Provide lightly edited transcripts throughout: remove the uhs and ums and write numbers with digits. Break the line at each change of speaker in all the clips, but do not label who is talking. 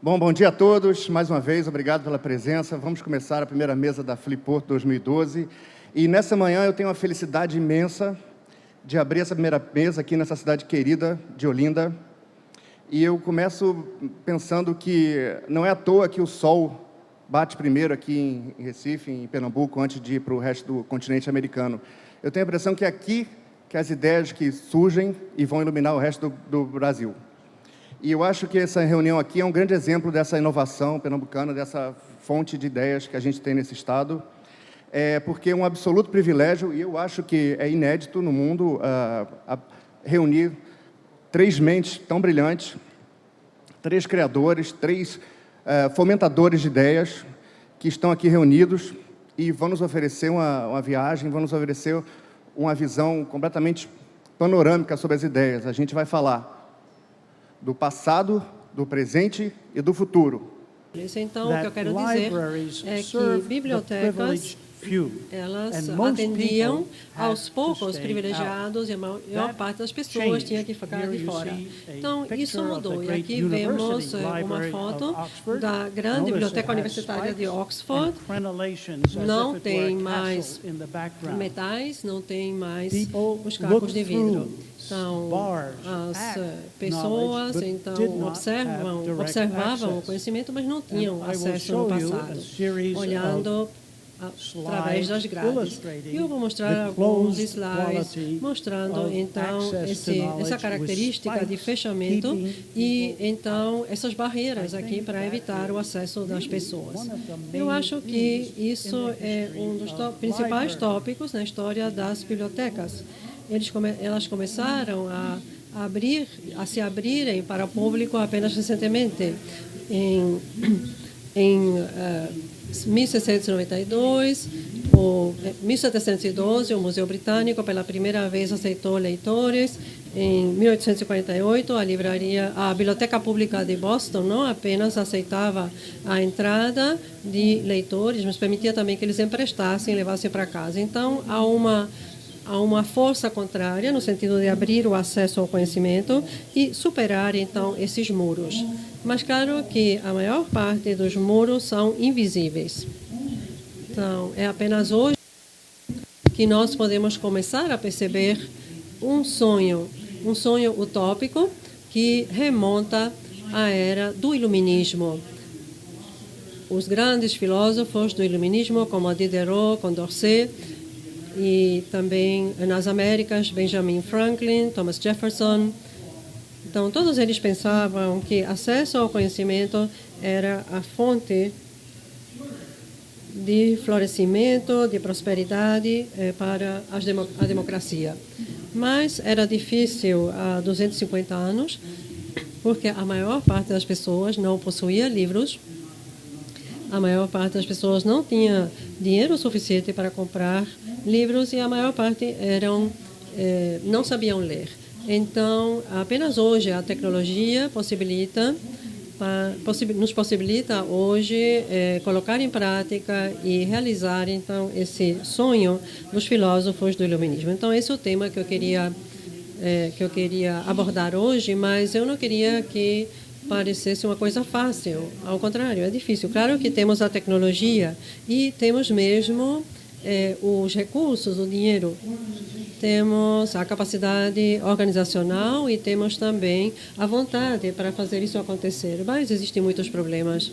Bom dia a todos. Mais uma vez, obrigado pela presença. Vamos começar a primeira mesa da Flipboard 2012. E nessa manhã eu tenho a felicidade imensa de abrir essa primeira mesa aqui nessa cidade querida de Olinda. E eu começo pensando que não é à toa que o sol bate primeiro aqui em Recife, em Pernambuco, antes de ir para o resto do continente americano. Eu tenho a impressão que é aqui que as ideias que surgem e vão iluminar o resto do Brasil. E eu acho que essa reunião aqui é um grande exemplo dessa inovação pernambucana, dessa fonte de ideias que a gente tem nesse estado, porque é um absoluto privilégio, e eu acho que é inédito no mundo reunir três mentes tão brilhantes, três criadores, três fomentadores de ideias que estão aqui reunidos e vão nos oferecer uma viagem, vão nos oferecer uma visão completamente panorâmica sobre as ideias. A gente vai falar do passado, do presente e do futuro.
Então, o que eu quero dizer é que bibliotecas, elas atendiam aos poucos privilegiados e a maior parte das pessoas tinha que ficar de fora. Então, isso mudou. E aqui vemos uma foto da grande biblioteca universitária de Oxford. Não tem mais metais, não tem mais os cacos de vidro. Então, as pessoas observavam o conhecimento, mas não tinham acesso no passado, olhando através das grades. E eu vou mostrar alguns slides mostrando, então, essa característica de fechamento e, então, essas barreiras aqui para evitar o acesso das pessoas. Eu acho que isso é um dos principais tópicos na história das bibliotecas. Elas começaram a se abrirem para o público apenas recentemente. Em 1692, 1712, o Museu Britânico pela primeira vez aceitou leitores. Em 1848, a Biblioteca Pública de Boston não apenas aceitava a entrada de leitores, mas permitia também que eles emprestassem e levassem para casa. Então, há uma força contrária, no sentido de abrir o acesso ao conhecimento e superar, então, esses muros. Mas, claro que a maior parte dos muros são invisíveis. Então, é apenas hoje que nós podemos começar a perceber um sonho utópico que remonta à era do Iluminismo. Os grandes filósofos do Iluminismo, como Diderot, Condorcet, e também nas Américas, Benjamin Franklin, Thomas Jefferson. Então, todos eles pensavam que acesso ao conhecimento era a fonte de florescimento, de prosperidade para a democracia. Mas era difícil há 250 anos, porque a maior parte das pessoas não possuía livros, a maior parte das pessoas não tinha dinheiro suficiente para comprar livros e a maior parte não sabiam ler. Então, apenas hoje a tecnologia nos possibilita hoje colocar em prática e realizar, então, esse sonho dos filósofos do Iluminismo. Então, esse é o tema que eu queria abordar hoje, mas eu não queria que parecesse uma coisa fácil. Ao contrário, é difícil. Claro que temos a tecnologia e temos mesmo os recursos, o dinheiro. Temos a capacidade organizacional e temos também a vontade para fazer isso acontecer. Mas existem muitos problemas.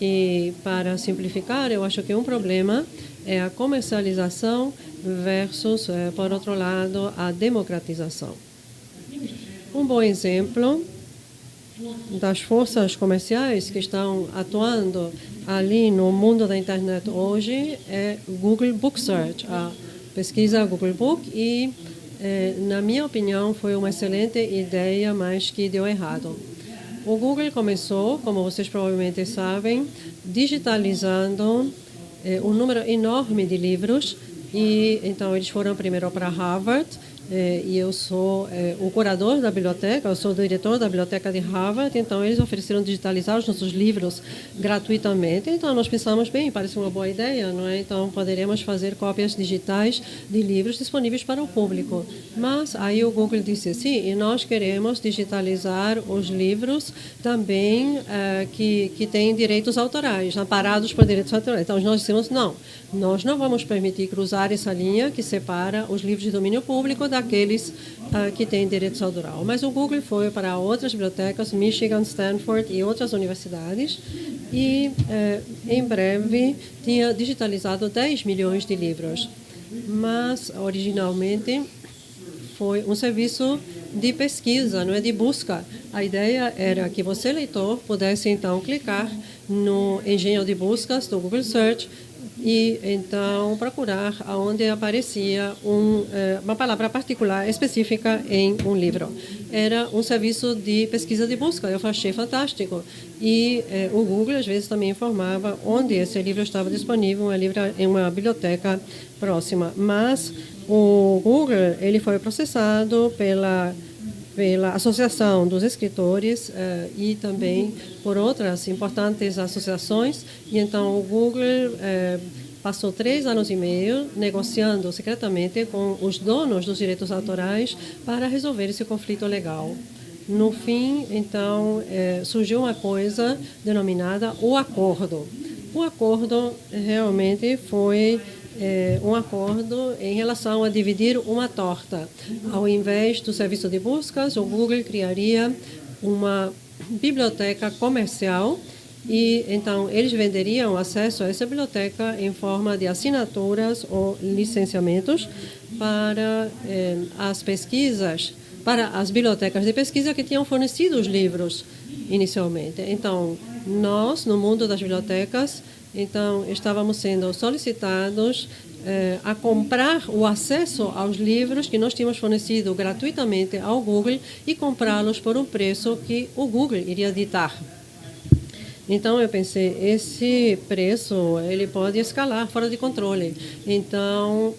E, para simplificar, eu acho que um problema é a comercialização versus, por outro lado, a democratização. Um bom exemplo das forças comerciais que estão atuando ali no mundo da internet hoje é Google Book Search, a pesquisa Google Book, e, na minha opinião, foi uma excelente ideia, mas que deu errado. O Google começou, como vocês provavelmente sabem, digitalizando um número enorme de livros, e então eles foram primeiro para Harvard e eu sou o curador da biblioteca, eu sou o diretor da biblioteca de Harvard, então eles ofereceram digitalizar os nossos livros gratuitamente. Então nós pensamos, bem, parece uma boa ideia, não é? Então poderemos fazer cópias digitais de livros disponíveis para o público. Mas aí o Google disse, sim, e nós queremos digitalizar os livros também que têm direitos autorais, amparados por direitos autorais. Então nós dissemos, não, nós não vamos permitir cruzar essa linha que separa os livros de domínio público daqueles que têm direitos autorais. Mas o Google foi para outras bibliotecas, Michigan, Stanford e outras universidades, e em breve tinha digitalizado 10 milhões de livros. Mas originalmente foi um serviço de pesquisa, não é de busca. A ideia era que você, leitor, pudesse então clicar no engenho de buscas do Google Search e então procurar aonde aparecia uma palavra particular específica em um livro. Era um serviço de pesquisa de busca, eu achei fantástico. E o Google às vezes também informava onde esse livro estava disponível em uma biblioteca próxima. Mas o Google ele foi processado pela Associação dos Escritores e também por outras importantes associações. E então o Google passou 3 anos e meio negociando secretamente com os donos dos direitos autorais para resolver esse conflito legal. No fim, então, surgiu uma coisa denominada o acordo. O acordo realmente foi um acordo em relação a dividir uma torta. Ao invés do serviço de buscas, o Google criaria uma biblioteca comercial e então eles venderiam acesso a essa biblioteca em forma de assinaturas ou licenciamentos para as pesquisas, para as bibliotecas de pesquisa que tinham fornecido os livros inicialmente. Então, nós, no mundo das bibliotecas, então, estávamos sendo solicitados a comprar o acesso aos livros que nós tínhamos fornecido gratuitamente ao Google e comprá-los por um preço que o Google iria ditar. Então eu pensei, esse preço ele pode escalar fora de controle. Então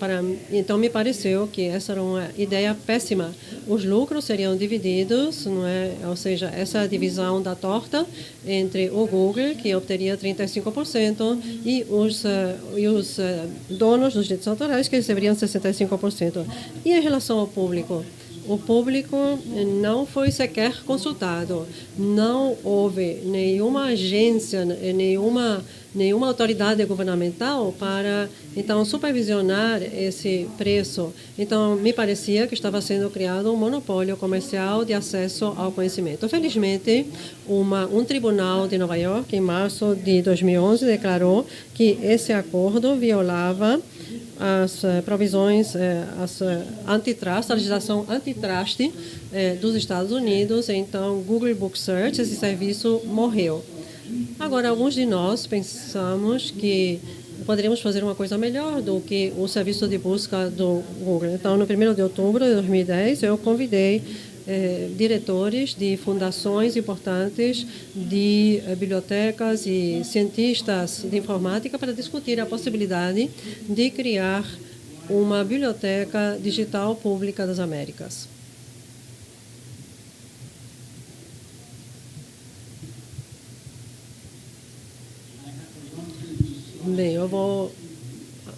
me pareceu que essa era uma ideia péssima. Os lucros seriam divididos, não é? Ou seja, essa divisão da torta entre o Google, que obteria 35%, e os donos dos direitos autorais, que receberiam 65%. E em relação ao público? O público não foi sequer consultado. Não houve nenhuma agência, nenhuma autoridade governamental para, então, supervisionar esse preço. Então, me parecia que estava sendo criado um monopólio comercial de acesso ao conhecimento. Felizmente, um tribunal de Nova York, em março de 2011, declarou que esse acordo violava as provisões, a legislação antitrust dos Estados Unidos. Então, Google Book Search, esse serviço morreu. Agora, alguns de nós pensamos que poderíamos fazer uma coisa melhor do que o serviço de busca do Google. Então, no 1º de outubro de 2010, eu convidei diretores de fundações importantes, de bibliotecas e cientistas de informática para discutir a possibilidade de criar uma biblioteca digital pública das Américas. Bem, eu vou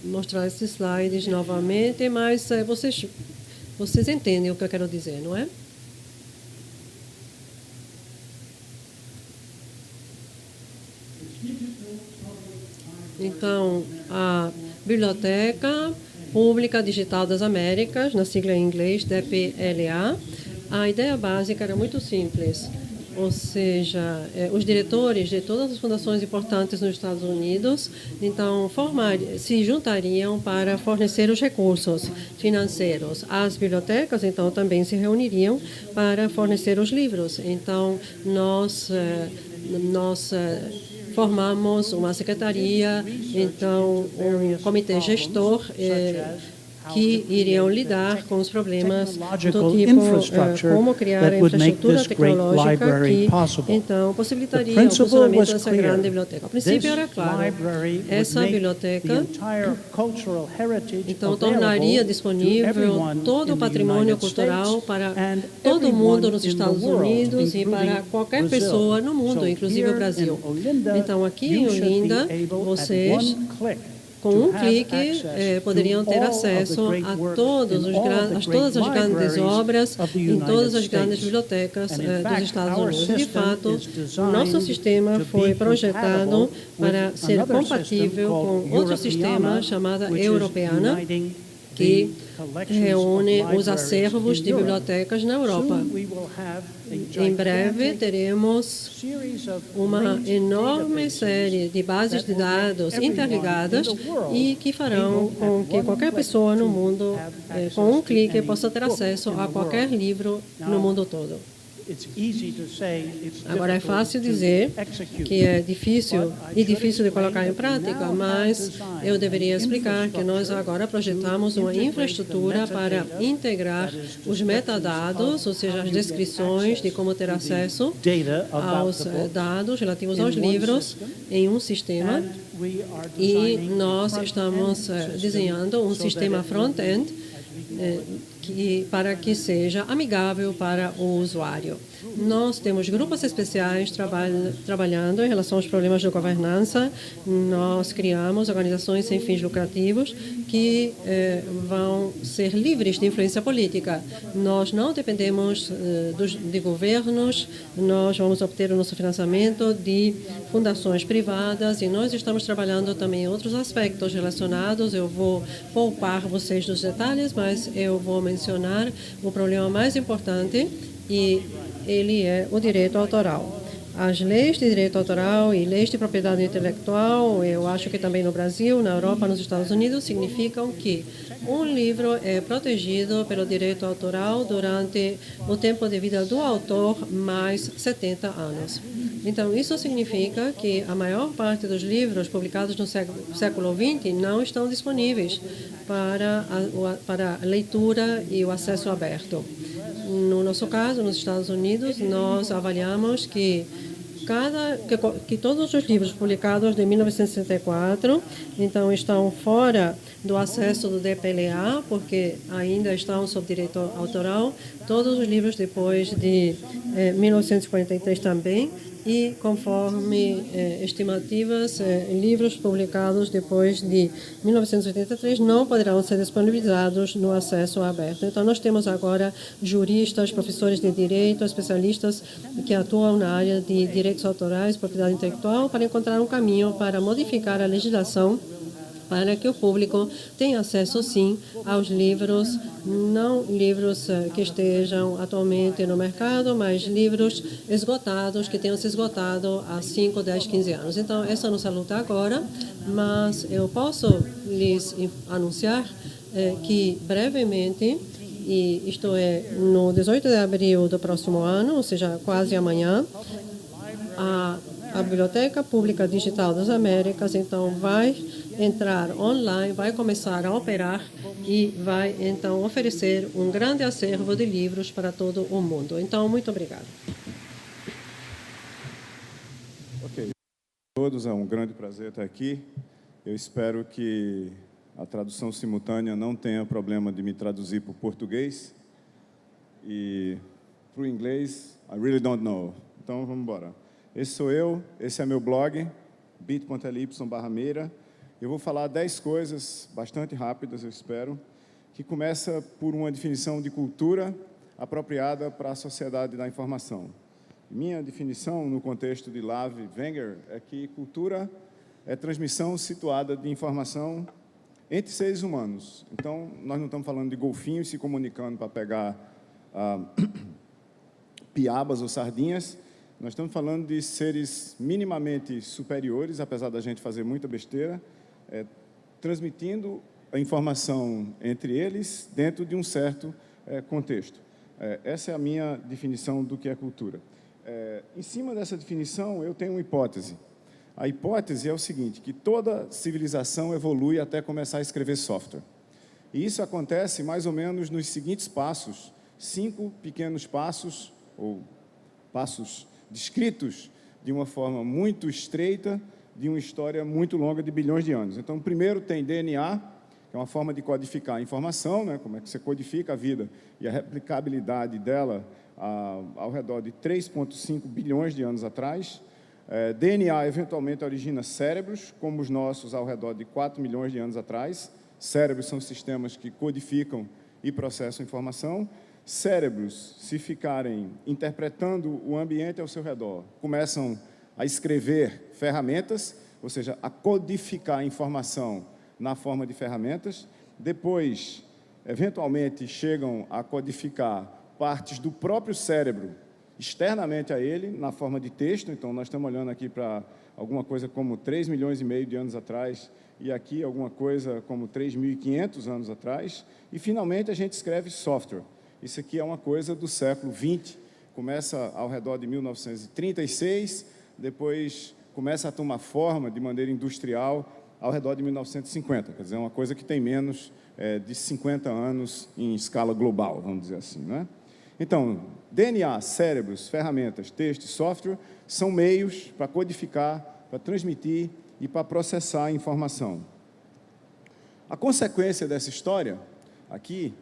mostrar esses slides novamente, mas vocês entendem o que eu quero dizer, não é? Então, a Biblioteca Pública Digital das Américas, na sigla em inglês, DPLA, a ideia básica era muito simples. Ou seja, os diretores de todas as fundações importantes nos Estados Unidos, então, se juntariam para fornecer os recursos financeiros. As bibliotecas, então, também se reuniriam para fornecer os livros. Então, nós formamos uma secretaria, então um comitê gestor que iriam lidar com os problemas do tipo como criar a infraestrutura tecnológica que, então, possibilitaria o funcionamento dessa grande biblioteca. O princípio era claro, essa biblioteca, então, tornaria disponível todo o patrimônio cultural para todo mundo nos Estados Unidos e para qualquer pessoa no mundo, inclusive o Brasil. Então, aqui em Olinda, vocês, com um clique, poderiam ter acesso a todas as grandes obras em todas as grandes bibliotecas dos Estados Unidos. De fato, o nosso sistema foi projetado para ser compatível com outro sistema chamado Europeana, que reúne os acervos de bibliotecas na Europa. Em breve, teremos uma enorme série de bases de dados interligadas e que farão com que qualquer pessoa no mundo, com um clique, possa ter acesso a qualquer livro no mundo todo. Agora, é fácil dizer que é difícil de colocar em prática, mas eu deveria explicar que nós agora projetamos uma infraestrutura para integrar os metadados, ou seja, as descrições de como ter acesso aos dados relativos aos livros em um sistema. E nós estamos desenhando um sistema front-end para que seja amigável para o usuário. Nós temos grupos especiais trabalhando em relação aos problemas de governança. Nós criamos organizações sem fins lucrativos que vão ser livres de influência política. Nós não dependemos de governos, nós vamos obter o nosso financiamento de fundações privadas e nós estamos trabalhando também em outros aspectos relacionados. Eu vou poupar vocês dos detalhes, mas eu vou mencionar o problema mais importante e ele é o direito autoral. As leis de direito autoral e leis de propriedade intelectual, eu acho que também no Brasil, na Europa, nos Estados Unidos, significam que um livro é protegido pelo direito autoral durante o tempo de vida do autor mais 70 anos. Então, isso significa que a maior parte dos livros publicados no século XX não estão disponíveis para leitura e o acesso aberto. No nosso caso, nos Estados Unidos, nós avaliamos que todos os livros publicados de 1964, então, estão fora do acesso do DPLA, porque ainda estão sob direito autoral. Todos os livros depois de 1943 também. E, conforme estimativas, livros publicados depois de 1983 não poderão ser disponibilizados no acesso aberto. Então, nós temos agora juristas, professores de direito, especialistas que atuam na área de direitos autorais, propriedade intelectual, para encontrar um caminho para modificar a legislação para que o público tenha acesso, sim, aos livros, não livros que estejam atualmente no mercado, mas livros esgotados, que tenham se esgotado há 5, 10, 15 anos. Então, essa é a nossa luta agora, mas eu posso lhes anunciar que brevemente, e isto é, no 18 de abril do próximo ano, ou seja, quase amanhã, a Biblioteca Pública Digital das Américas, então, vai entrar online, vai começar a operar e vai, então, oferecer um grande acervo de livros para todo o mundo. Então, muito obrigado.
Ok. Todos, é um grande prazer estar aqui. Eu espero que a tradução simultânea não tenha problema de me traduzir para o português e para o inglês, I really don't know. Então, vamos embora. Esse sou eu, esse é meu blog, bit.ly/Meira. Eu vou falar 10 coisas bastante rápidas, eu espero, que começa por uma definição de cultura apropriada para a sociedade da informação. Minha definição, no contexto de Lave Wenger, é que cultura é transmissão situada de informação entre seres humanos. Então, nós não estamos falando de golfinhos se comunicando para pegar piabas ou sardinhas. Nós estamos falando de seres minimamente superiores, apesar da gente fazer muita besteira, transmitindo a informação entre eles dentro de um certo contexto. Essa é a minha definição do que é cultura. Em cima dessa definição, eu tenho uma hipótese. A hipótese é o seguinte, que toda civilização evolui até começar a escrever software. E isso acontece mais ou menos nos seguintes passos, 5 pequenos passos, ou passos descritos de uma forma muito estreita, de uma história muito longa de bilhões de anos. Então, primeiro tem DNA, que é uma forma de codificar a informação, né? Como é que você codifica a vida e a replicabilidade dela ao redor de 3,5 bilhões de anos atrás. DNA, eventualmente, origina cérebros, como os nossos, ao redor de 4 milhões de anos atrás. Cérebros são sistemas que codificam e processam informação. Cérebros, se ficarem interpretando o ambiente ao seu redor, começam a escrever ferramentas, ou seja, a codificar a informação na forma de ferramentas. Depois, eventualmente, chegam a codificar partes do próprio cérebro externamente a ele, na forma de texto. Então, nós estamos olhando aqui para alguma coisa como 3 milhões e meio de anos atrás, e aqui alguma coisa como 3.500 anos atrás. E, finalmente, a gente escreve software. Isso aqui é uma coisa do século XX, começa ao redor de 1936, depois começa a tomar forma de maneira industrial ao redor de 1950, quer dizer, uma coisa que tem menos de 50 anos em escala global, vamos dizer assim, né? Então, DNA, cérebros, ferramentas, texto e software são meios para codificar, para transmitir e para processar a informação. A consequência dessa história, aqui,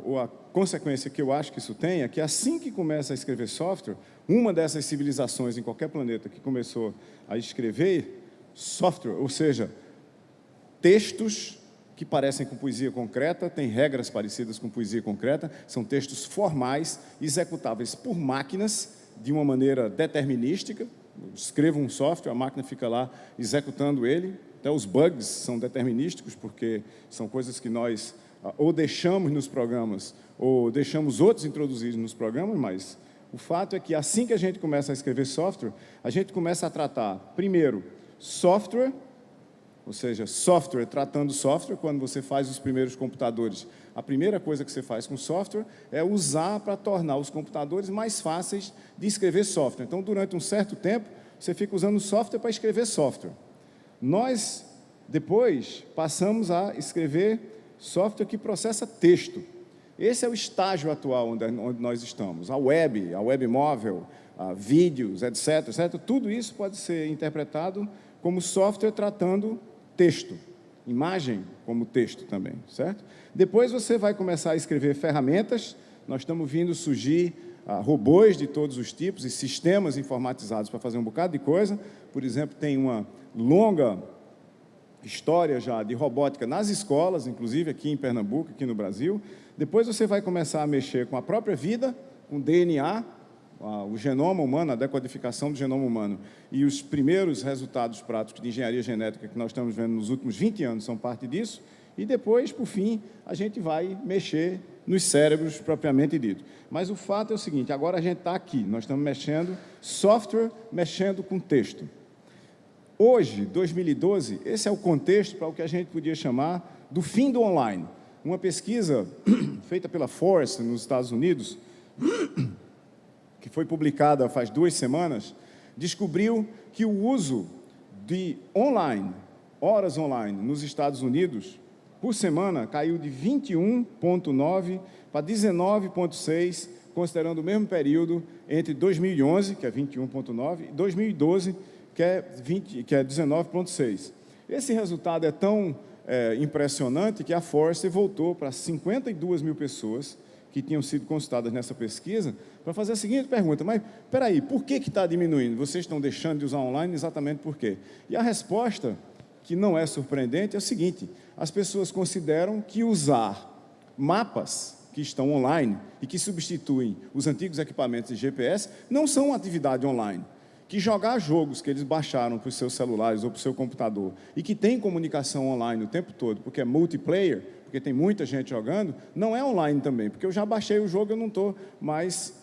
ou a consequência que eu acho que isso tem, é que assim que começa a escrever software, uma dessas civilizações em qualquer planeta que começou a escrever software, ou seja, textos que parecem com poesia concreta, têm regras parecidas com poesia concreta, são textos formais, executáveis por máquinas, de uma maneira determinística. Eu escrevo um software, a máquina fica lá executando ele. Até os bugs são determinísticos, porque são coisas que nós ou deixamos nos programas, ou deixamos outros introduzirem nos programas, mas o fato é que assim que a gente começa a escrever software, a gente começa a tratar, primeiro, software, ou seja, software tratando software. Quando você faz os primeiros computadores, a primeira coisa que você faz com software é usar para tornar os computadores mais fáceis de escrever software. Então, durante um certo tempo, você fica usando software para escrever software. Nós, depois, passamos a escrever software que processa texto. Esse é o estágio atual onde nós estamos. A web móvel, vídeos, etc., etc., tudo isso pode ser interpretado como software tratando texto, imagem como texto também, certo? Depois você vai começar a escrever ferramentas. Nós estamos vendo surgir robôs de todos os tipos e sistemas informatizados para fazer um bocado de coisa. Por exemplo, tem uma longa história já de robótica nas escolas, inclusive aqui em Pernambuco, aqui no Brasil. Depois você vai começar a mexer com a própria vida, com DNA, o genoma humano, a decodificação do genoma humano, e os primeiros resultados práticos de engenharia genética que nós estamos vendo nos últimos 20 anos são parte disso. E depois, por fim, a gente vai mexer nos cérebros propriamente dito. Mas o fato é o seguinte: agora a gente está aqui, nós estamos mexendo software, mexendo com texto. Hoje, 2012, esse é o contexto para o que a gente podia chamar do fim do online. Uma pesquisa feita pela Forrester nos Estados Unidos, que foi publicada faz 2 semanas, descobriu que o uso de online, horas online, nos Estados Unidos, por semana, caiu de 21,9 para 19,6, considerando o mesmo período entre 2011, que é 21,9, e 2012, que é 19,6. Esse resultado é tão impressionante que a Forrester voltou para 52 mil pessoas que tinham sido consultadas nessa pesquisa, para fazer a seguinte pergunta: mas, espera aí, por que está diminuindo? Vocês estão deixando de usar online exatamente por quê? E a resposta, que não é surpreendente, é o seguinte: as pessoas consideram que usar mapas que estão online e que substituem os antigos equipamentos de GPS não são uma atividade online. Que jogar jogos que eles baixaram para os seus celulares ou para o seu computador e que tem comunicação online o tempo todo, porque é multiplayer, porque tem muita gente jogando, não é online também, porque eu já baixei o jogo e eu não estou mais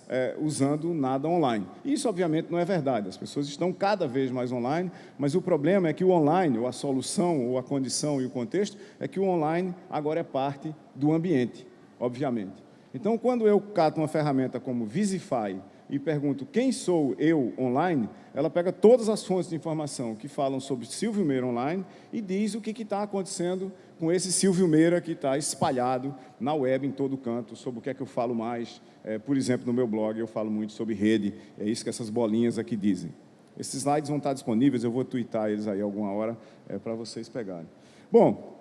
usando nada online. Isso, obviamente, não é verdade. As pessoas estão cada vez mais online, mas o problema é que o online, ou a solução, ou a condição e o contexto, é que o online agora é parte do ambiente, obviamente. Então, quando eu cato uma ferramenta como Visify e pergunto quem sou eu online, ela pega todas as fontes de informação que falam sobre Silvio Meira online e diz o que está acontecendo com esse Silvio Meira que está espalhado na web, em todo canto, sobre o que é que eu falo mais. Por exemplo, no meu blog eu falo muito sobre rede, é isso que essas bolinhas aqui dizem. Esses slides vão estar disponíveis, eu vou twittar eles aí alguma hora para vocês pegarem. Bom,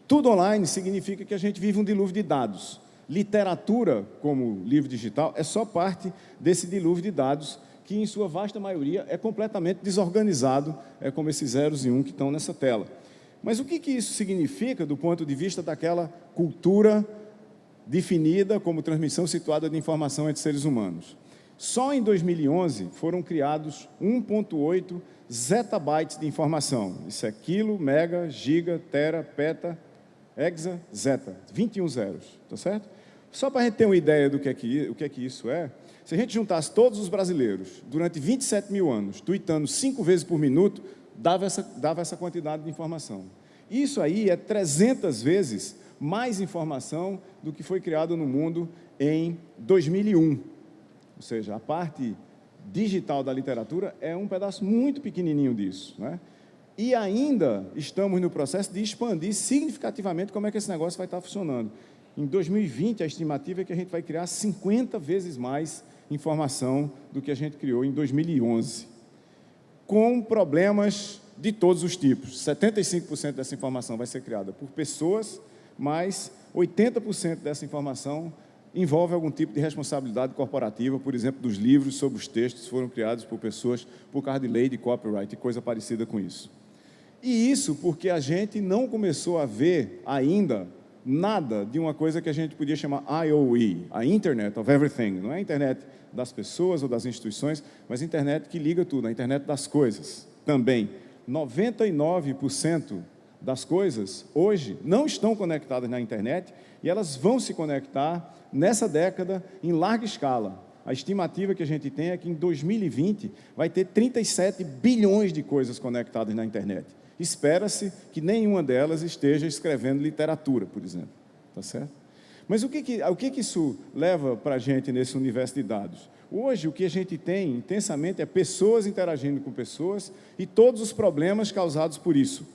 tudo online significa que a gente vive um dilúvio de dados. Literatura, como livro digital, é só parte desse dilúvio de dados que, em sua vasta maioria, é completamente desorganizado, como esses zeros e 1 que estão nessa tela. Mas o que isso significa do ponto de vista daquela cultura definida como transmissão situada de informação entre seres humanos? Só em 2011 foram criados 1,8 zettabytes de informação. Isso é quilo, mega, giga, tera, peta, hexa, zeta, 21 zeros, tá certo? Só para a gente ter uma ideia do que é que isso é, se a gente juntasse todos os brasileiros durante 27 mil anos, tweetando 5 vezes por minuto, dava essa quantidade de informação. Isso aí é 300 vezes mais informação do que foi criado no mundo em 2001. Ou seja, a parte digital da literatura é um pedaço muito pequenininho disso, né? E ainda estamos no processo de expandir significativamente como é que esse negócio vai estar funcionando. Em 2020, a estimativa é que a gente vai criar 50 vezes mais informação do que a gente criou em 2011, com problemas de todos os tipos. 75% dessa informação vai ser criada por pessoas, mas 80% dessa informação envolve algum tipo de responsabilidade corporativa, por exemplo, dos livros sobre os textos que foram criados por pessoas por causa de lei de copyright e coisa parecida com isso. E isso porque a gente não começou a ver ainda nada de uma coisa que a gente podia chamar IoE, a Internet of Everything. Não é a internet das pessoas ou das instituições, mas a internet que liga tudo, a internet das coisas também. 99% das coisas, hoje, não estão conectadas na internet e elas vão se conectar nessa década em larga escala. A estimativa que a gente tem é que em 2020 vai ter 37 bilhões de coisas conectadas na internet. Espera-se que nenhuma delas esteja escrevendo literatura, por exemplo. Tá certo? Mas o que isso leva para a gente nesse universo de dados? Hoje, o que a gente tem intensamente é pessoas interagindo com pessoas e todos os problemas causados por isso.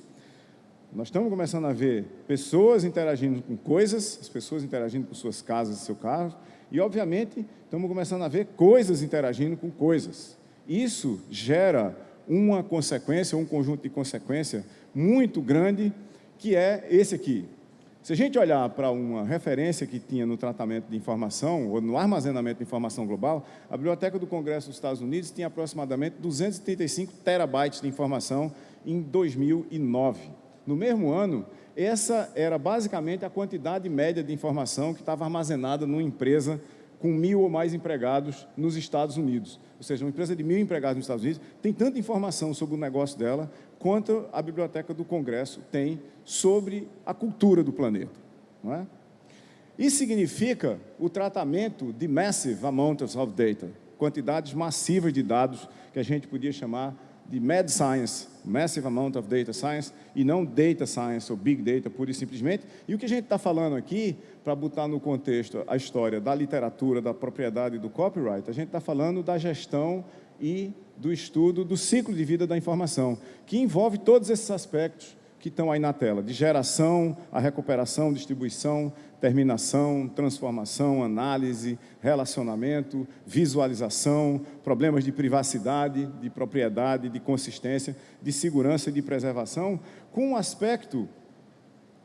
Nós estamos começando a ver pessoas interagindo com coisas, as pessoas interagindo com suas casas e seu carro, e, obviamente, estamos começando a ver coisas interagindo com coisas. Isso gera uma consequência, um conjunto de consequência muito grande, que é esse aqui. Se a gente olhar para uma referência que tinha no tratamento de informação, ou no armazenamento de informação global, a Biblioteca do Congresso dos Estados Unidos tinha aproximadamente 235 terabytes de informação em 2009. No mesmo ano, essa era basicamente a quantidade média de informação que estava armazenada numa empresa com 1.000 ou mais empregados nos Estados Unidos. Ou seja, uma empresa de 1.000 empregados nos Estados Unidos tem tanta informação sobre o negócio dela quanto a Biblioteca do Congresso tem sobre a cultura do planeta. Não é? Isso significa o tratamento de massive amounts of data, quantidades massivas de dados que a gente podia chamar de Mad Science, Massive Amount of Data Science, e não Data Science ou Big Data, pura e simplesmente. E o que a gente está falando aqui, para botar no contexto a história da literatura, da propriedade e do copyright, a gente está falando da gestão e do estudo do ciclo de vida da informação, que envolve todos esses aspectos que estão aí na tela, de geração, a recuperação, distribuição, terminação, transformação, análise, relacionamento, visualização, problemas de privacidade, de propriedade, de consistência, de segurança e de preservação, com um aspecto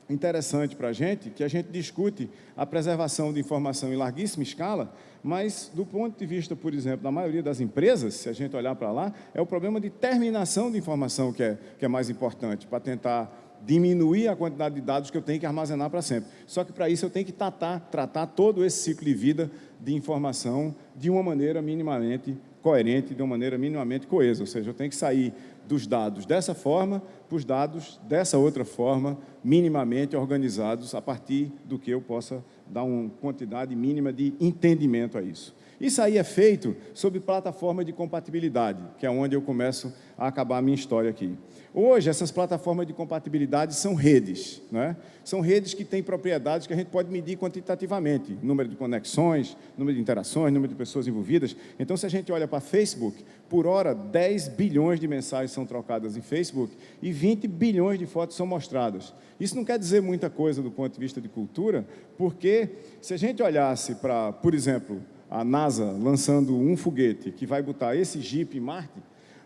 interessante para a gente, que a gente discute a preservação de informação em larguíssima escala, mas do ponto de vista, por exemplo, da maioria das empresas, se a gente olhar para lá, é o problema de terminação de informação que é mais importante, para tentar diminuir a quantidade de dados que eu tenho que armazenar para sempre. Só que para isso eu tenho que tratar todo esse ciclo de vida de informação de uma maneira minimamente coerente, de uma maneira minimamente coesa, ou seja, eu tenho que sair dos dados dessa forma para os dados dessa outra forma, minimamente organizados a partir do que eu possa dar uma quantidade mínima de entendimento a isso. Isso aí é feito sob plataforma de compatibilidade, que é onde eu começo a acabar a minha história aqui. Hoje, essas plataformas de compatibilidade são redes, né? São redes que têm propriedades que a gente pode medir quantitativamente, número de conexões, número de interações, número de pessoas envolvidas. Então, se a gente olha para Facebook, por hora, 10 bilhões de mensagens são trocadas em Facebook e 20 bilhões de fotos são mostradas. Isso não quer dizer muita coisa do ponto de vista de cultura, porque se a gente olhasse para, por exemplo, a NASA lançando um foguete que vai botar esse Jeep em Marte,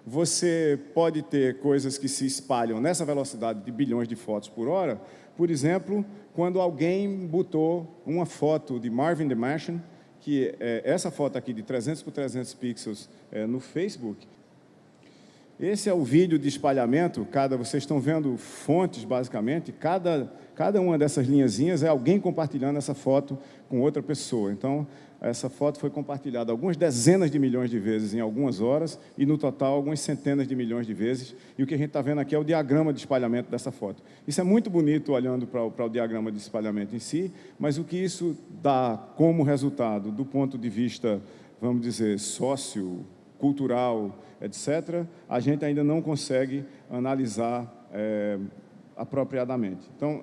você pode ter coisas que se espalham nessa velocidade de bilhões de fotos por hora. Por exemplo, quando alguém botou uma foto de Marvin the Martian, que é essa foto aqui de 300 por 300 pixels no Facebook. Esse é o vídeo de espalhamento. Vocês estão vendo fontes, basicamente. Cada uma dessas linhazinhas é alguém compartilhando essa foto com outra pessoa. Então, essa foto foi compartilhada algumas dezenas de milhões de vezes em algumas horas e, no total, algumas centenas de milhões de vezes. E o que a gente está vendo aqui é o diagrama de espalhamento dessa foto. Isso é muito bonito olhando para o diagrama de espalhamento em si, mas o que isso dá como resultado, do ponto de vista, vamos dizer, sociocultural, etc., a gente ainda não consegue analisar apropriadamente. Então,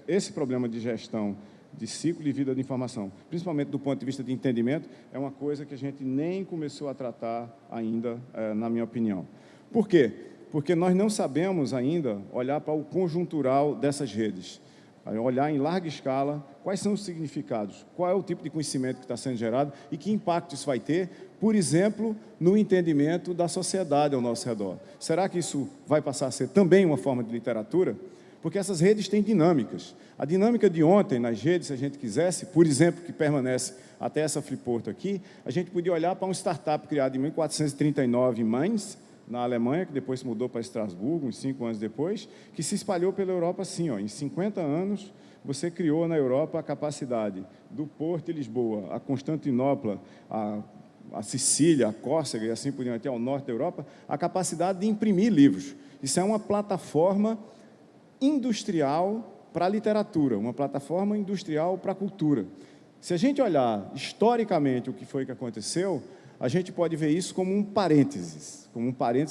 esse problema de gestão de ciclo de vida de informação, principalmente do ponto de vista de entendimento, é uma coisa que a gente nem começou a tratar ainda, na minha opinião. Por quê? Porque nós não sabemos ainda olhar para o conjuntural dessas redes, olhar em larga escala quais são os significados, qual é o tipo de conhecimento que está sendo gerado e que impacto isso vai ter, por exemplo, no entendimento da sociedade ao nosso redor. Será que isso vai passar a ser também uma forma de literatura? Porque essas redes têm dinâmicas. A dinâmica de ontem nas redes, se a gente quisesse, por exemplo, que permanece até essa Flipporto aqui, a gente podia olhar para uma startup criada em 1439 em Mainz, na Alemanha, que depois se mudou para Estrasburgo, uns 5 anos depois, que se espalhou pela Europa assim, ó, em 50 anos, você criou na Europa a capacidade do Porto de Lisboa, a Constantinopla, a Sicília, a Córcega e assim por diante, ao norte da Europa, a capacidade de imprimir livros. Isso é uma plataforma industrial para a literatura, uma plataforma industrial para a cultura. Se a gente olhar historicamente o que foi que aconteceu, a gente pode ver isso como um parênteses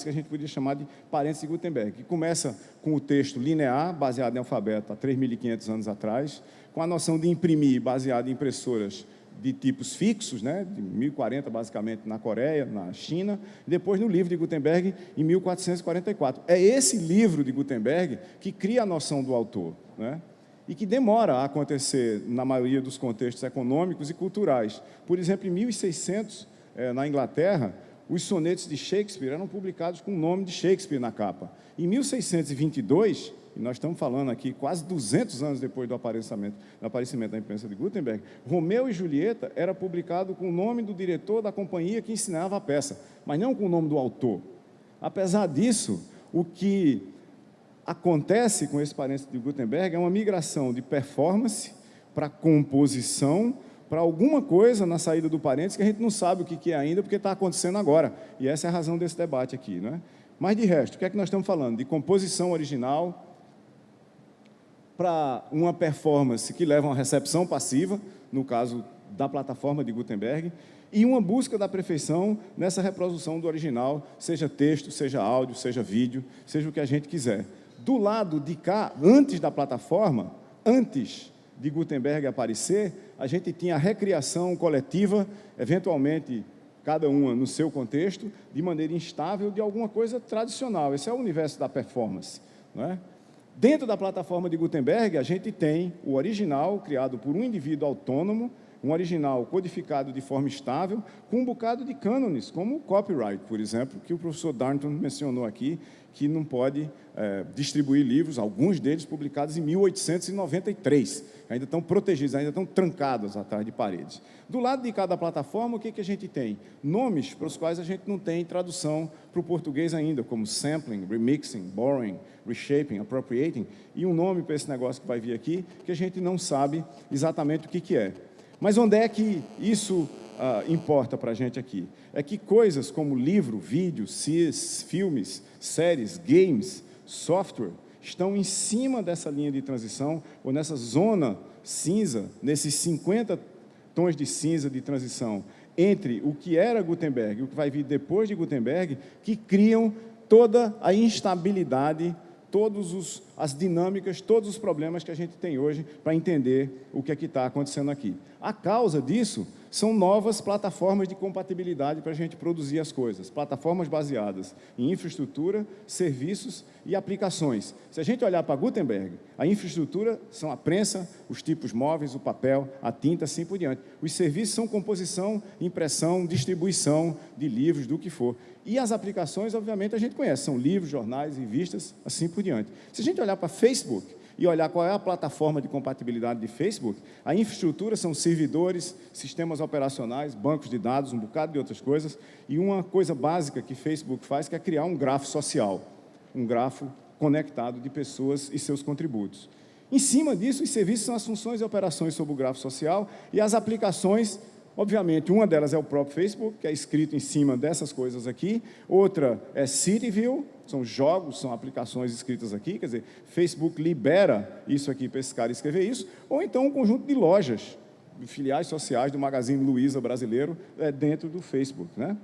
que a gente podia chamar de parênteses de Gutenberg, que começa com o texto linear, baseado em alfabeto há 3.500 anos atrás, com a noção de imprimir, baseado em impressoras de tipos fixos, né, de 1040, basicamente, na Coreia, na China, e depois no livro de Gutenberg, em 1444. É esse livro de Gutenberg que cria a noção do autor, né, e que demora a acontecer na maioria dos contextos econômicos e culturais. Por exemplo, em 1600, na Inglaterra, os sonetos de Shakespeare eram publicados com o nome de Shakespeare na capa. Em 1622, e nós estamos falando aqui quase 200 anos depois do aparecimento da imprensa de Gutenberg, Romeu e Julieta era publicado com o nome do diretor da companhia que ensinava a peça, mas não com o nome do autor. Apesar disso, o que acontece com esse parênteses de Gutenberg é uma migração de performance para composição, para alguma coisa na saída do parênteses que a gente não sabe o que é ainda, porque está acontecendo agora. E essa é a razão desse debate aqui, né? Mas, de resto, o que é que nós estamos falando? De composição original para uma performance que leva a uma recepção passiva, no caso da plataforma de Gutenberg, e uma busca da perfeição nessa reprodução do original, seja texto, seja áudio, seja vídeo, seja o que a gente quiser. Do lado de cá, antes da plataforma, antes de Gutenberg aparecer, a gente tinha a recriação coletiva, eventualmente cada uma no seu contexto, de maneira instável, de alguma coisa tradicional. Esse é o universo da performance, não é? Dentro da plataforma de Gutenberg, a gente tem o original, criado por um indivíduo autônomo, um original codificado de forma estável, com um bocado de cânones, como o copyright, por exemplo, que o professor Darnton mencionou aqui, que não pode distribuir livros, alguns deles publicados em 1893, ainda estão protegidos, ainda estão trancados atrás de paredes. Do lado de cada plataforma, o que a gente tem? Nomes para os quais a gente não tem tradução para o português ainda, como sampling, remixing, borrowing, reshaping, appropriating, e um nome para esse negócio que vai vir aqui, que a gente não sabe exatamente o que é. Mas onde é que isso importa para a gente aqui? É que coisas como livro, vídeo, filmes, séries, games, software, estão em cima dessa linha de transição, ou nessa zona cinza, nesses 50 tons de cinza de transição, entre o que era Gutenberg e o que vai vir depois de Gutenberg, que criam toda a instabilidade, todas as dinâmicas, todos os problemas que a gente tem hoje para entender o que é que está acontecendo aqui. A causa disso são novas plataformas de compatibilidade para a gente produzir as coisas, plataformas baseadas em infraestrutura, serviços e aplicações. Se a gente olhar para Gutenberg, a infraestrutura são a prensa, os tipos móveis, o papel, a tinta, assim por diante. Os serviços são composição, impressão, distribuição de livros, do que for. E as aplicações, obviamente, a gente conhece, são livros, jornais, revistas, assim por diante. Se a gente olhar para Facebook e olhar qual é a plataforma de compatibilidade de Facebook, a infraestrutura são servidores, sistemas operacionais, bancos de dados, um bocado de outras coisas, e uma coisa básica que Facebook faz, que é criar um grafo social, um grafo conectado de pessoas e seus contributos. Em cima disso, os serviços são as funções e operações sobre o grafo social, e as aplicações, obviamente, uma delas é o próprio Facebook, que é escrito em cima dessas coisas aqui. Outra é CityView, são jogos, são aplicações escritas aqui. Quer dizer, Facebook libera isso aqui para esse cara escrever isso. Ou então um conjunto de lojas, de filiais sociais do Magazine Luiza brasileiro, dentro do Facebook, né?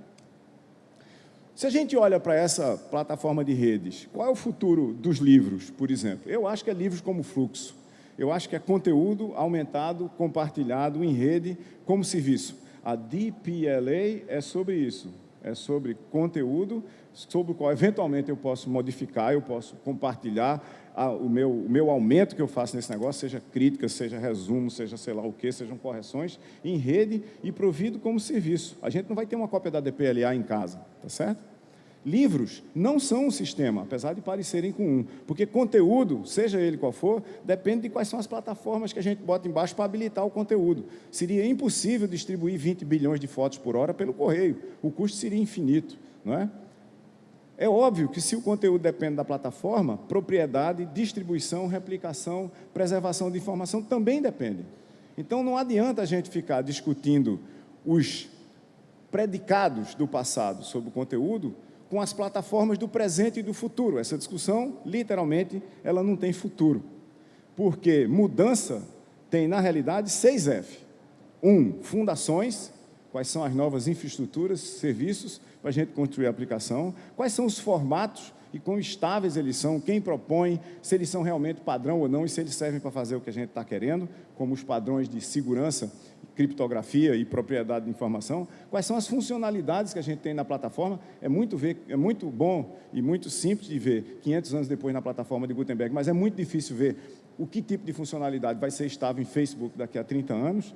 Se a gente olha para essa plataforma de redes, qual é o futuro dos livros, por exemplo? Eu acho que é livros como fluxo. Eu acho que é conteúdo aumentado, compartilhado em rede como serviço. A DPLA é sobre isso, é sobre conteúdo, sobre o qual eventualmente eu posso modificar, eu posso compartilhar o meu aumento que eu faço nesse negócio, seja críticas, seja resumo, seja sei lá o que, sejam correções, em rede e provido como serviço. A gente não vai ter uma cópia da DPLA em casa, tá certo? Livros não são um sistema, apesar de parecerem com um, porque conteúdo, seja ele qual for, depende de quais são as plataformas que a gente bota embaixo para habilitar o conteúdo. Seria impossível distribuir 20 bilhões de fotos por hora pelo correio, o custo seria infinito, não é? É óbvio que se o conteúdo depende da plataforma, propriedade, distribuição, replicação, preservação de informação também dependem. Então não adianta a gente ficar discutindo os predicados do passado sobre o conteúdo com as plataformas do presente e do futuro. Essa discussão, literalmente, ela não tem futuro. Porque mudança tem, na realidade, 6F. 1, fundações, quais são as novas infraestruturas, serviços, para a gente construir a aplicação, quais são os formatos e quão estáveis eles são, quem propõe, se eles são realmente padrão ou não, e se eles servem para fazer o que a gente está querendo, como os padrões de segurança, criptografia e propriedade de informação, quais são as funcionalidades que a gente tem na plataforma. É muito bom e muito simples de ver 500 anos depois na plataforma de Gutenberg, mas é muito difícil ver o que tipo de funcionalidade vai ser estável em Facebook daqui a 30 anos,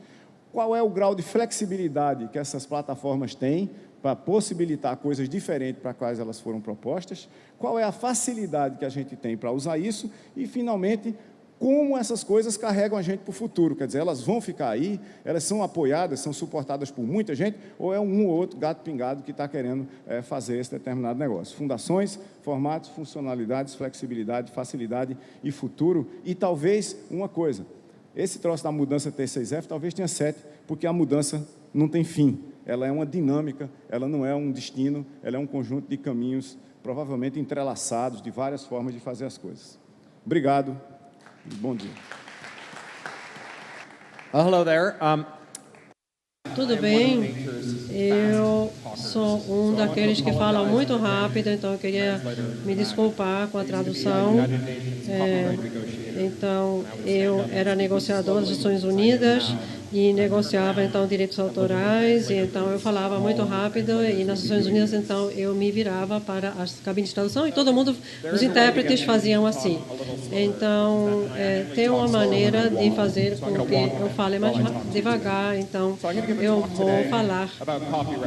qual é o grau de flexibilidade que essas plataformas têm para possibilitar coisas diferentes para as quais elas foram propostas, qual é a facilidade que a gente tem para usar isso e, finalmente, como essas coisas carregam a gente para o futuro. Quer dizer, elas vão ficar aí, elas são apoiadas, são suportadas por muita gente, ou é um ou outro gato pingado que está querendo fazer esse determinado negócio. Fundações, formatos, funcionalidades, flexibilidade, facilidade e futuro. E talvez uma coisa, esse troço da mudança T6F talvez tenha 7, porque a mudança não tem fim. Ela é uma dinâmica, ela não é um destino, ela é um conjunto de caminhos, provavelmente entrelaçados, de várias formas de fazer as coisas. Obrigado e bom dia.
Hello there.
Tudo bem? Eu sou um daqueles que falam muito rápido, então eu queria me desculpar com a tradução. Então, eu era negociador das Nações Unidas e negociava, então, direitos autorais, e então eu falava muito rápido, e nas Nações Unidas, então, eu me virava para as cabines de tradução, e todo mundo, os intérpretes faziam assim. Então, tem uma maneira de fazer com que eu fale mais devagar, então, eu vou falar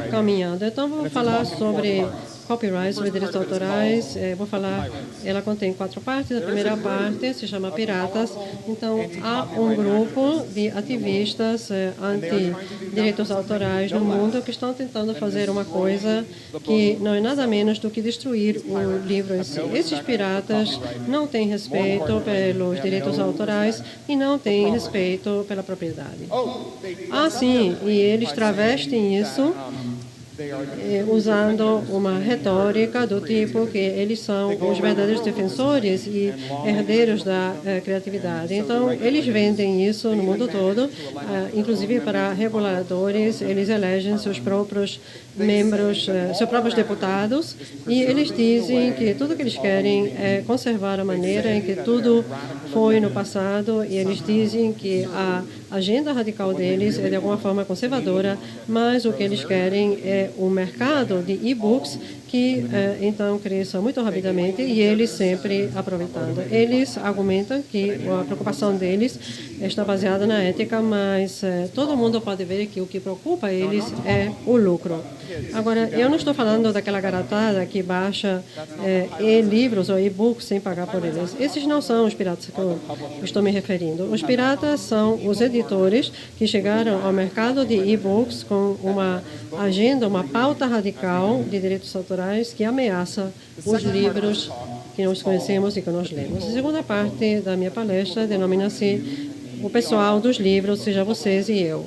caminhando. Então, vou falar sobre copyright, sobre direitos autorais. Vou falar, ela contém 4 partes. A primeira parte se chama Piratas. Então, há um grupo de ativistas anti-direitos autorais no mundo que estão tentando fazer uma coisa que não é nada menos do que destruir o livro em si. Esses piratas não têm respeito pelos direitos autorais e não têm respeito pela propriedade. Ah, sim, e eles travestem isso usando uma retórica do tipo que eles são os verdadeiros defensores e herdeiros da criatividade. Então, eles vendem isso no mundo todo, inclusive para reguladores, eles elegem seus próprios membros, seus próprios deputados, e eles dizem que tudo que eles querem é conservar a maneira em que tudo foi no passado, e eles dizem que a agenda radical deles é de alguma forma conservadora, mas o que eles querem é um mercado de e-books que então cresça muito rapidamente, e eles sempre aproveitando. Eles argumentam que a preocupação deles está baseada na ética, mas todo mundo pode ver que o que preocupa eles é o lucro. Agora, eu não estou falando daquela garotada que baixa e-livros ou e-books sem pagar por eles. Esses não são os piratas que eu estou me referindo. Os piratas são os editores que chegaram ao mercado de e-books com uma agenda, uma pauta radical de direitos autorais que ameaça os livros que nós conhecemos e que nós lemos. A segunda parte da minha palestra denomina-se o pessoal dos livros, seja vocês e eu.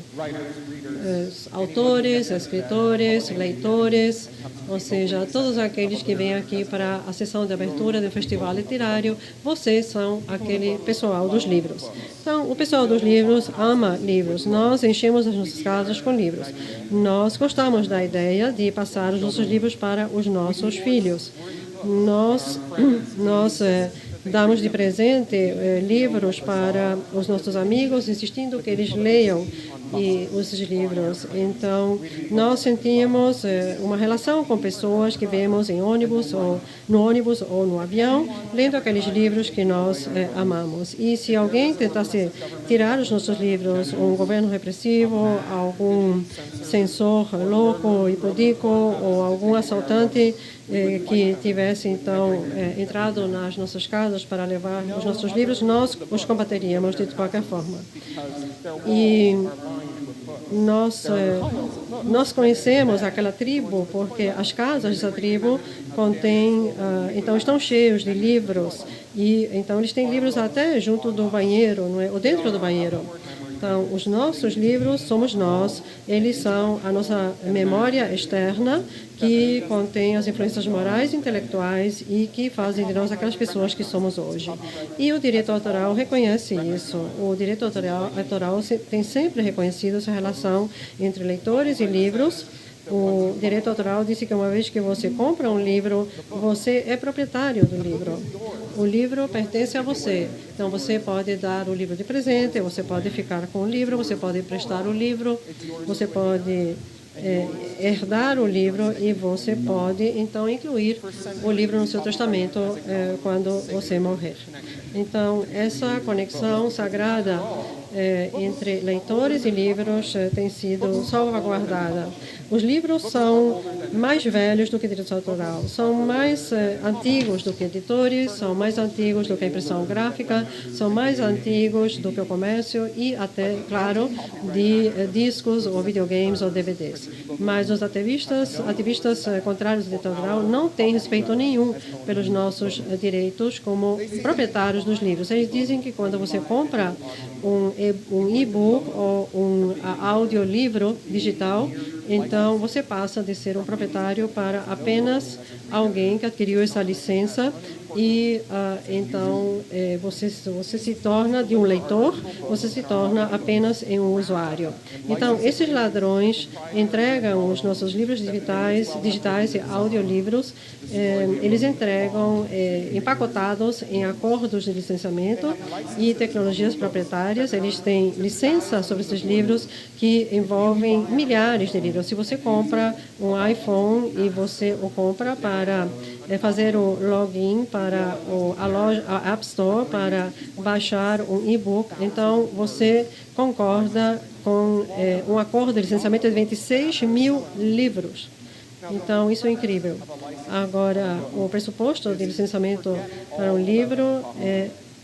Autores, escritores, leitores, ou seja, todos aqueles que vêm aqui para a sessão de abertura do festival literário, vocês são aquele pessoal dos livros. Então, o pessoal dos livros ama livros. Nós enchemos as nossas casas com livros. Nós gostamos da ideia de passar os nossos livros para os nossos filhos. Nós damos de presente livros para os nossos amigos, insistindo que eles leiam esses livros. Então, nós sentimos uma relação com pessoas que vemos em ônibus ou no avião, lendo aqueles livros que nós amamos. E se alguém tentasse tirar os nossos livros, um governo repressivo, algum censor louco e pudico ou algum assaltante que tivesse, então, entrado nas nossas casas para levar os nossos livros, nós os combateríamos de qualquer forma. E nós conhecemos aquela tribo porque as casas dessa tribo contêm, então, estão cheios de livros, e então eles têm livros até junto do banheiro, não é? Ou dentro do banheiro. Então, os nossos livros somos nós, eles são a nossa memória externa, que contém as influências morais e intelectuais e que fazem de nós aquelas pessoas que somos hoje. E o direito autoral reconhece isso. O direito autoral tem sempre reconhecido essa relação entre leitores e livros. O direito autoral disse que uma vez que você compra um livro, você é proprietário do livro. O livro pertence a você. Então, você pode dar o livro de presente, você pode ficar com o livro, você pode emprestar o livro, você pode herdar o livro, e você pode, então, incluir o livro no seu testamento quando você morrer. Então, essa conexão sagrada entre leitores e livros tem sido salvaguardada. Os livros são mais velhos do que direito autoral, são mais antigos do que editores, são mais antigos do que a impressão gráfica, são mais antigos do que o comércio e até, claro, de discos ou videogames ou DVDs. Mas os ativistas contrários ao direito autoral não têm respeito nenhum pelos nossos direitos como proprietários dos livros. Eles dizem que quando você compra um e-book ou um audiolivro digital, então você passa de ser um proprietário para apenas alguém que adquiriu essa licença, e então você se torna de um leitor, você se torna apenas um usuário. Então, esses ladrões entregam os nossos livros digitais e audiolivros, eles entregam empacotados em acordos de licenciamento e tecnologias proprietárias. Eles têm licença sobre esses livros que envolvem milhares de livros. Se você compra um iPhone e você o compra para fazer o login para a App Store para baixar um e-book, então você concorda com um acordo de licenciamento de 26 mil livros. Então, isso é incrível. Agora, o pressuposto de licenciamento para um livro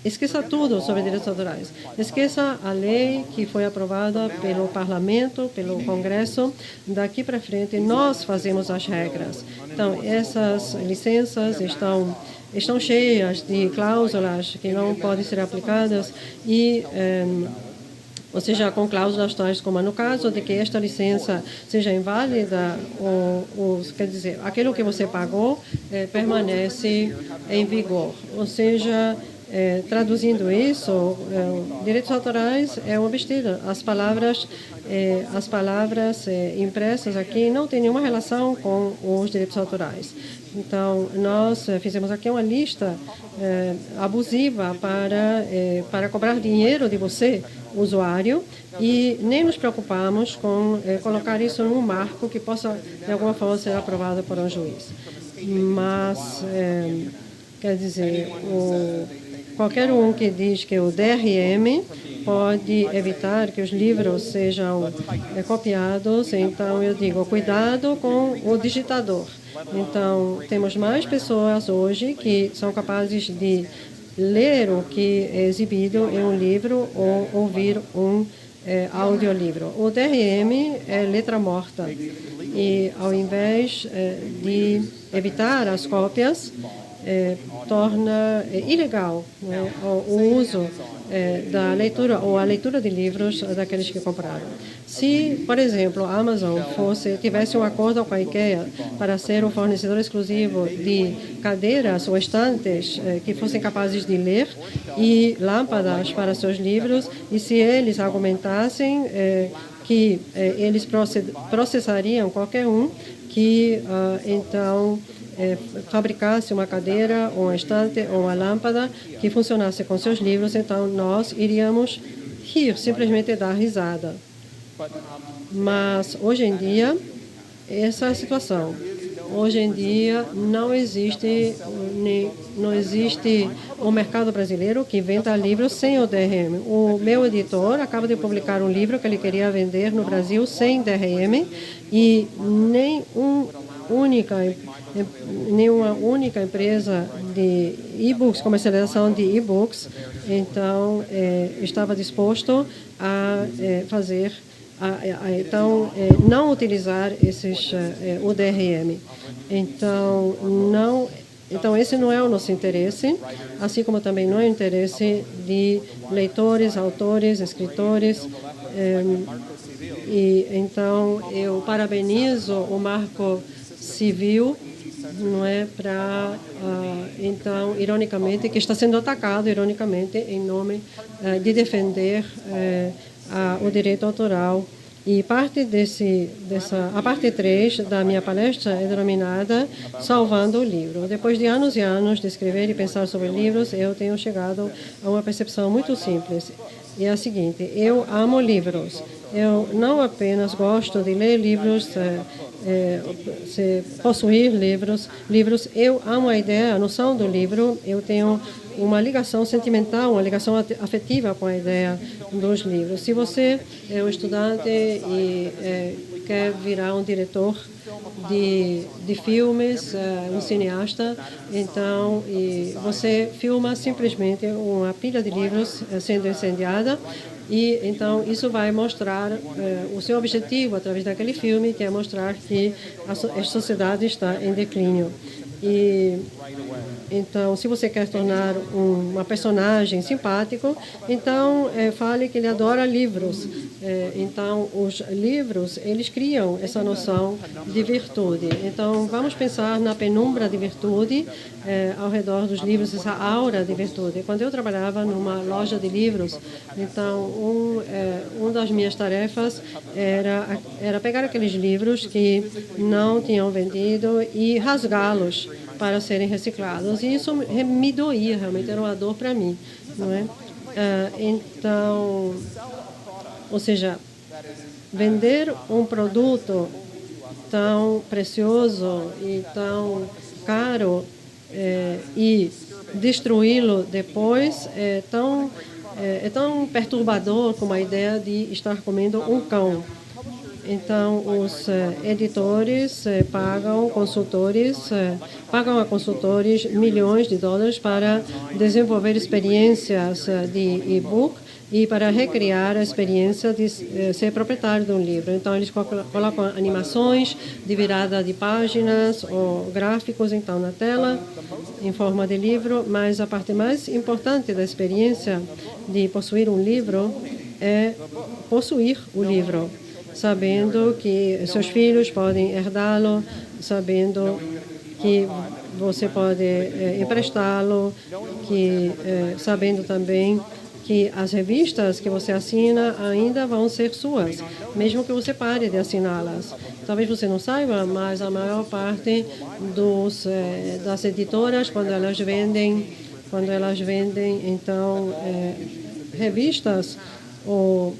esqueça tudo sobre direitos autorais. Esqueça a lei que foi aprovada pelo Parlamento, pelo Congresso. Daqui para frente, nós fazemos as regras. Então, essas licenças estão cheias de cláusulas que não podem ser aplicadas, e ou seja, com cláusulas tais como no caso de que esta licença seja inválida, quer dizer, aquilo que você pagou permanece em vigor. Ou seja, traduzindo isso, direitos autorais é uma besteira. As palavras impressas aqui não têm nenhuma relação com os direitos autorais. Então, nós fizemos aqui uma lista abusiva para cobrar dinheiro de você, usuário, e nem nos preocupamos com colocar isso num marco que possa, de alguma forma, ser aprovado por um juiz. Mas, quer dizer, qualquer um que diz que o DRM pode evitar que os livros sejam copiados, então eu digo, cuidado com o digitador. Então, temos mais pessoas hoje que são capazes de ler o que é exibido em um livro ou ouvir um audiolivro. O DRM é letra morta e, ao invés de evitar as cópias, torna ilegal, né, o uso da leitura ou a leitura de livros daqueles que compraram. Se, por exemplo, a Amazon tivesse um acordo com a IKEA para ser um fornecedor exclusivo de cadeiras ou estantes que fossem capazes de ler e lâmpadas para seus livros, e se eles argumentassem que eles processariam qualquer um que, então, fabricasse uma cadeira, um estante ou uma lâmpada que funcionasse com seus livros, então nós iríamos rir, simplesmente dar risada. Mas, hoje em dia, essa é a situação. Hoje em dia, não existe um mercado brasileiro que venda livros sem o DRM. O meu editor acaba de publicar um livro que ele queria vender no Brasil sem DRM e nenhuma única empresa de e-books, comercialização de e-books, então estava disposto a fazer, não utilizar o DRM. Então, esse não é o nosso interesse, assim como também não é o interesse de leitores, autores, escritores. E então eu parabenizo o Marco Civil, não é, para então, ironicamente, que está sendo atacado, ironicamente, em nome de defender o direito autoral. E a parte 3 da minha palestra é denominada Salvando o Livro. Depois de anos e anos de escrever e pensar sobre livros, eu tenho chegado a uma percepção muito simples. E é a seguinte: eu amo livros. Eu não apenas gosto de ler livros, possuir livros, eu amo a ideia, a noção do livro, eu tenho uma ligação sentimental, uma ligação afetiva com a ideia dos livros. Se você é um estudante e quer virar um diretor de filmes, um cineasta, então você filma simplesmente uma pilha de livros sendo incendiada, e então isso vai mostrar o seu objetivo através daquele filme, que é mostrar que a sociedade está em declínio. E então, se você quer tornar uma personagem simpático, então fale que ele adora livros. Então, os livros, eles criam essa noção de virtude. Então, vamos pensar na penumbra de virtude ao redor dos livros, essa aura de virtude. Quando eu trabalhava numa loja de livros, então, uma das minhas tarefas era pegar aqueles livros que não tinham vendido e rasgá-los para serem reciclados. E isso me doía, realmente era uma dor para mim, não é? Então, ou seja, vender um produto tão precioso e tão caro e destruí-lo depois é tão perturbador como a ideia de estar comendo um cão. Então, os editores pagam a consultores milhões de dólares para desenvolver experiências de e-book e para recriar a experiência de ser proprietário de um livro. Então, eles colocam animações de virada de páginas ou gráficos, então, na tela, em forma de livro, mas a parte mais importante da experiência de possuir um livro é possuir o livro, sabendo que seus filhos podem herdá-lo, sabendo que você pode emprestá-lo, sabendo também que as revistas que você assina ainda vão ser suas, mesmo que você pare de assiná-las. Talvez você não saiba, mas a maior parte das editoras, quando elas vendem então revistas ou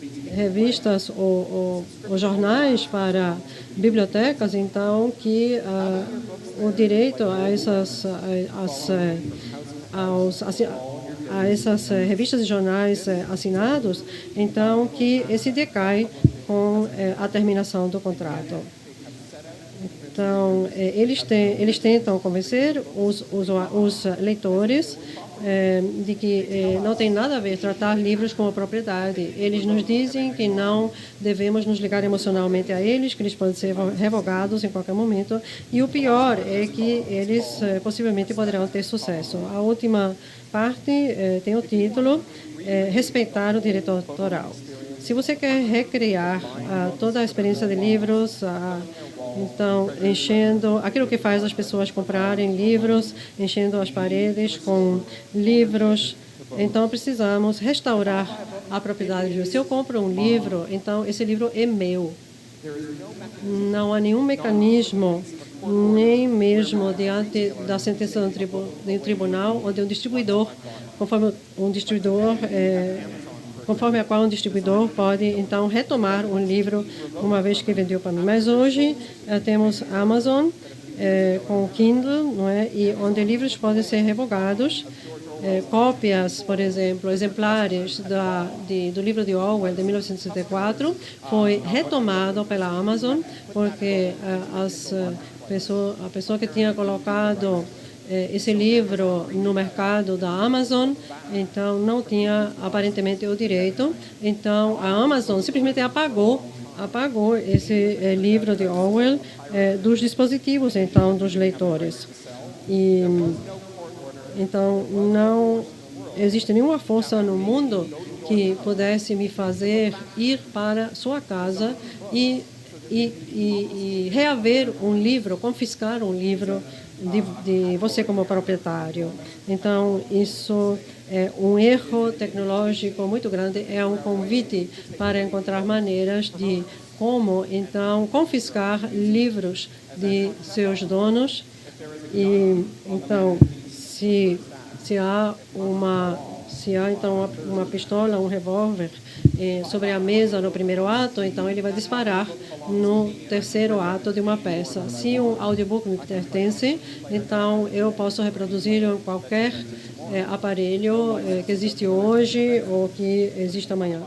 jornais para bibliotecas, então que o direito a essas revistas e jornais assinados, então que esse decai com a terminação do contrato. Então, eles tentam convencer os leitores de que não tem nada a ver tratar livros como propriedade. Eles nos dizem que não devemos nos ligar emocionalmente a eles, que eles podem ser revogados em qualquer momento. E o pior é que eles possivelmente poderão ter sucesso. A última parte tem o título Respeitar o Direito Autoral. Se você quer recriar toda a experiência de livros, então, enchendo aquilo que faz as pessoas comprarem livros, enchendo as paredes com livros. Então, precisamos restaurar a propriedade. Se eu compro um livro, então esse livro é meu. Não há nenhum mecanismo, nem mesmo diante da sentença de um tribunal, onde um distribuidor, conforme a qual um distribuidor pode, então, retomar um livro uma vez que vendeu para mim. Mas hoje temos Amazon com o Kindle, não é? E onde livros podem ser revogados. Cópias, por exemplo, exemplares do livro de Orwell, de 1984, foi retomado pela Amazon, porque a pessoa que tinha colocado esse livro no mercado da Amazon, então não tinha aparentemente o direito. Então a Amazon simplesmente apagou esse livro de Orwell dos dispositivos, então, dos leitores. E então não existe nenhuma força no mundo que pudesse me fazer ir para sua casa e reaver um livro, confiscar um livro de você como proprietário. Então, isso é um erro tecnológico muito grande, é um convite para encontrar maneiras de como, então, confiscar livros de seus donos. E, então, se há então uma pistola, um revólver sobre a mesa no primeiro ato, então ele vai disparar no terceiro ato de uma peça. Se um audiobook me pertence, então eu posso reproduzir em qualquer aparelho que existe hoje ou que existe amanhã.